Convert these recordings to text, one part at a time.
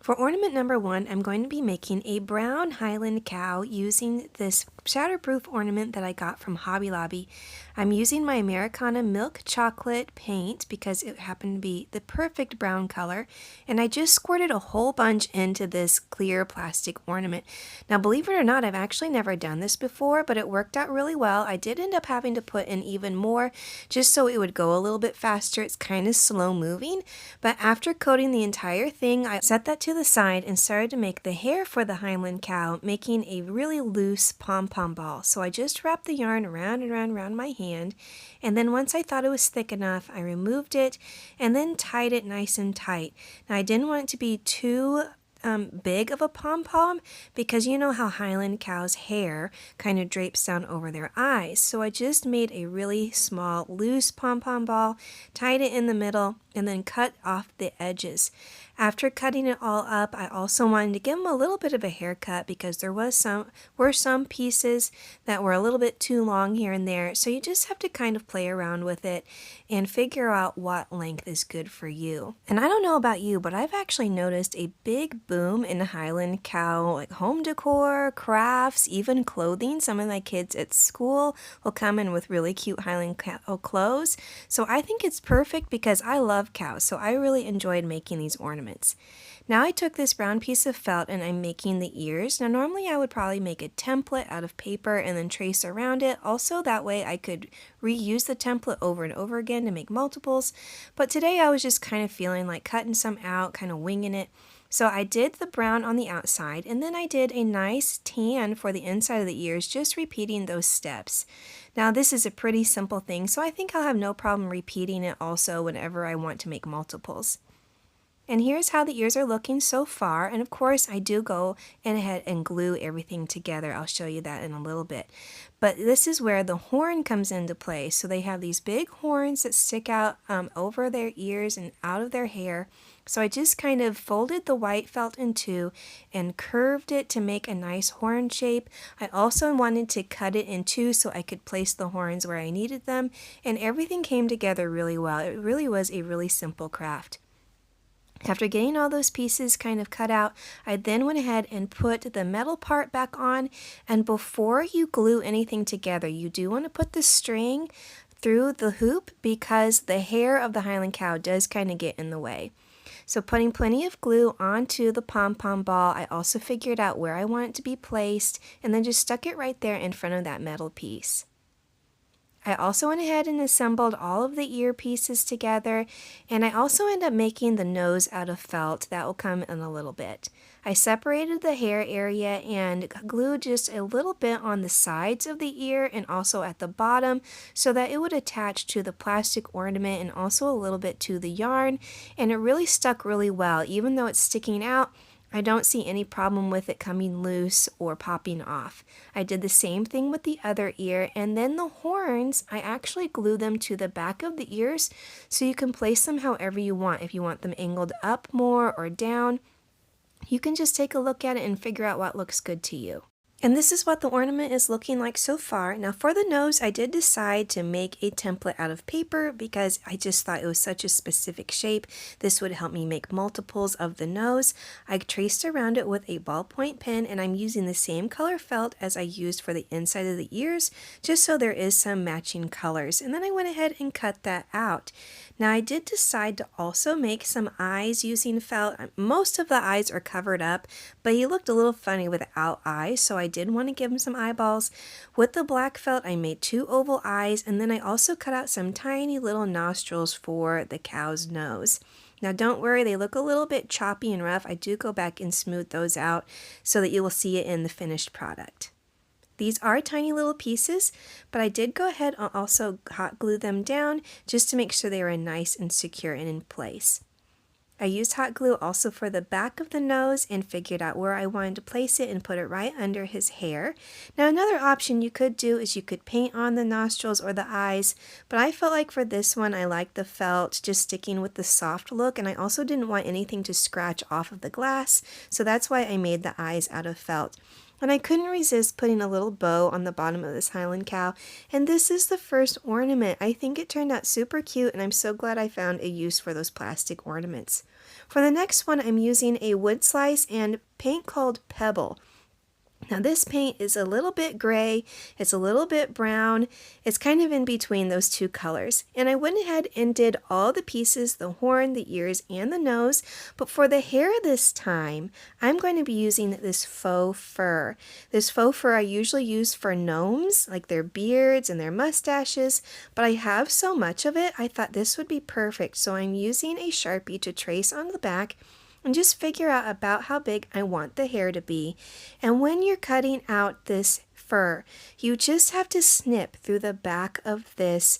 For ornament number 1, I'm going to be making a brown highland cow using this shatterproof ornament that I got from Hobby Lobby. I'm using my Americana milk chocolate paint because it happened to be the perfect brown color, and I just squirted a whole bunch into this clear plastic ornament. Now, believe it or not, I've actually never done this before, but it worked out really well. I did end up having to put in even more just so it would go a little bit faster. It's kind of slow moving, but after coating the entire thing, I set that to the side and started to make the hair for the highland cow, making a really loose pom-pom ball. So I just wrapped the yarn around and around my hand, and then once I thought it was thick enough, I removed it and then tied it nice and tight. Now, I didn't want it to be too big of a pom-pom because you know how highland cows' hair kind of drapes down over their eyes. So I just made a really small loose pom-pom ball, tied it in the middle, and then cut off the edges. After cutting it all up, I also wanted to give them a little bit of a haircut because there were some pieces that were a little bit too long here and there. So you just have to kind of play around with it and figure out what length is good for you. And I don't know about you, but I've actually noticed a big boom in highland cow like home decor, crafts, even clothing. Some of my kids at school will come in with really cute highland cow clothes. So I think it's perfect because I love cows, so I really enjoyed making these ornaments. Now I took this brown piece of felt and I'm making the ears. Now normally I would probably make a template out of paper and then trace around it. Also that way I could reuse the template over and over again to make multiples. But today I was just kind of feeling like cutting some out, kind of winging it. So I did the brown on the outside and then I did a nice tan for the inside of the ears, just repeating those steps. Now this is a pretty simple thing, so I think I'll have no problem repeating it also whenever I want to make multiples. And here's how the ears are looking so far, and of course I do go ahead and glue everything together. I'll show you that in a little bit. But this is where the horn comes into play. So they have these big horns that stick out over their ears and out of their hair. So I just kind of folded the white felt in two and curved it to make a nice horn shape. I also wanted to cut it in two so I could place the horns where I needed them, and everything came together really well. It really was a really simple craft. After getting all those pieces kind of cut out, I then went ahead and put the metal part back on, and before you glue anything together, you do want to put the string through the hoop because the hair of the highland cow does kind of get in the way. So putting plenty of glue onto the pom-pom ball, I also figured out where I want it to be placed and then just stuck it right there in front of that metal piece. I also went ahead and assembled all of the ear pieces together, and I also ended up making the nose out of felt. That will come in a little bit. I separated the hair area and glued just a little bit on the sides of the ear and also at the bottom so that it would attach to the plastic ornament and also a little bit to the yarn, and it really stuck really well. Even though it's sticking out, I don't see any problem with it coming loose or popping off. I did the same thing with the other ear, and then the horns, I actually glue them to the back of the ears so you can place them however you want. If you want them angled up more or down, you can just take a look at it and figure out what looks good to you. And this is what the ornament is looking like so far. Now for the nose, I did decide to make a template out of paper because I just thought it was such a specific shape. This would help me make multiples of the nose. I traced around it with a ballpoint pen, and I'm using the same color felt as I used for the inside of the ears, just so there is some matching colors. And then I went ahead and cut that out. Now I did decide to also make some eyes using felt. Most of the eyes are covered up, but he looked a little funny without eyes, so I did want to give him some eyeballs. With the black felt, I made 2 oval eyes, and then I also cut out some tiny little nostrils for the cow's nose. Now don't worry, they look a little bit choppy and rough. I do go back and smooth those out so that you will see it in the finished product. These are tiny little pieces, but I did go ahead and also hot glue them down just to make sure they were nice and secure and in place. I used hot glue also for the back of the nose and figured out where I wanted to place it and put it right under his hair. Now another option you could do is you could paint on the nostrils or the eyes, but I felt like for this one I liked the felt just sticking with the soft look, and I also didn't want anything to scratch off of the glass, so that's why I made the eyes out of felt. And I couldn't resist putting a little bow on the bottom of this Highland cow. And this is the first ornament. I think it turned out super cute, and I'm so glad I found a use for those plastic ornaments. For the next one, I'm using a wood slice and paint called Pebble. Now this paint is a little bit gray, it's a little bit brown, it's kind of in between those two colors. And I went ahead and did all the pieces, the horn, the ears, and the nose, but for the hair this time, I'm going to be using this faux fur. This faux fur I usually use for gnomes, like their beards and their mustaches, but I have so much of it, I thought this would be perfect, so I'm using a Sharpie to trace on the back and just figure out about how big I want the hair to be. And when you're cutting out this fur, you just have to snip through the back of this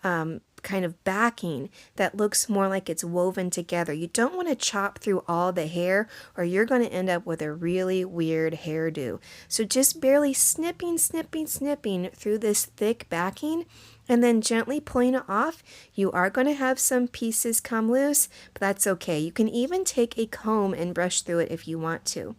kind of backing that looks more like it's woven together. You don't want to chop through all the hair or you're going to end up with a really weird hairdo. So just barely snipping through this thick backing and then gently pulling it off. You are going to have some pieces come loose, but that's okay. You can even take a comb and brush through it if you want to.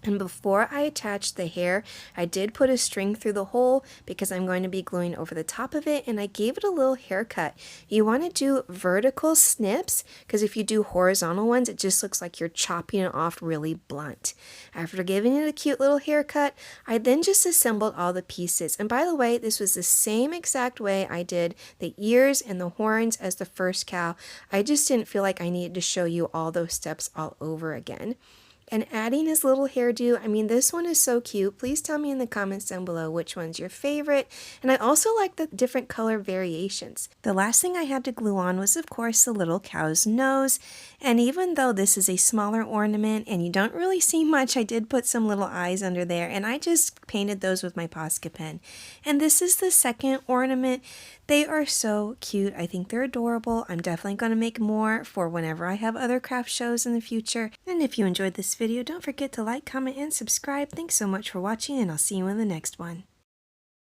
And before I attached the hair, I did put a string through the hole because I'm going to be gluing over the top of it, and I gave it a little haircut. You want to do vertical snips because if you do horizontal ones, it just looks like you're chopping it off really blunt. After giving it a cute little haircut, I then just assembled all the pieces. And by the way, this was the same exact way I did the ears and the horns as the first cow. I just didn't feel like I needed to show you all those steps all over again. And adding his little hairdo, I mean, this one is so cute. Please tell me in the comments down below which one's your favorite. And I also like the different color variations. The last thing I had to glue on was, of course, the little cow's nose. And even though this is a smaller ornament and you don't really see much, I did put some little eyes under there. And I just painted those with my Posca pen. And this is the second ornament. They are so cute. I think they're adorable. I'm definitely going to make more for whenever I have other craft shows in the future. And if you enjoyed this video, don't forget to like, comment, and subscribe. Thanks so much for watching, and I'll see you in the next one.